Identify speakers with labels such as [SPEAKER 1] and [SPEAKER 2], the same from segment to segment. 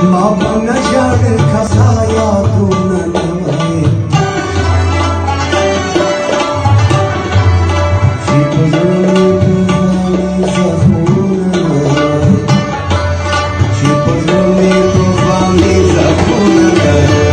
[SPEAKER 1] Mabana jar kasaya tunanai Chipazuni tuvani zafunanai Chipazuni tuvani zafunanai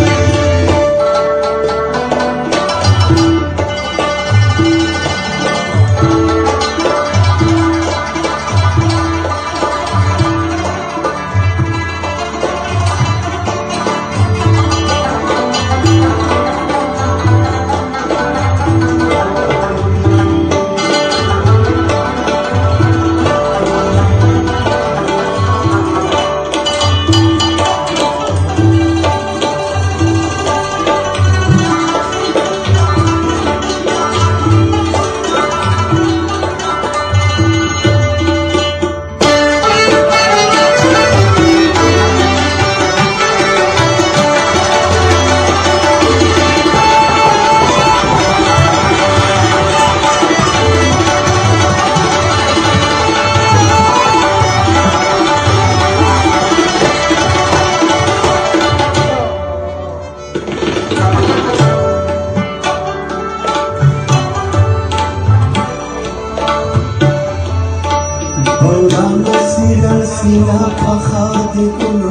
[SPEAKER 1] בעולם הסיר על שנאה פחדתי כולו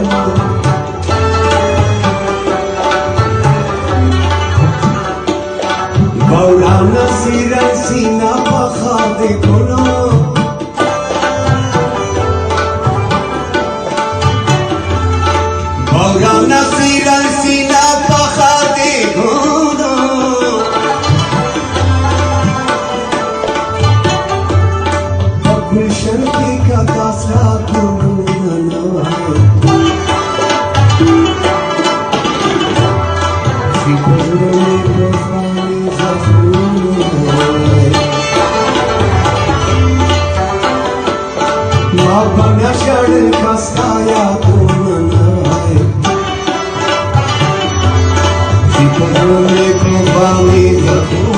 [SPEAKER 1] בעולם הסיר על שנאה פחדתי כולו בעולם הסיר על שנאה פחדתי כולו गुलशन की का कासरा कुनना शिकरों को पानी ज़फ़ून माबना शर कासाया कुनना शिकरों को पानी ज़फ़ून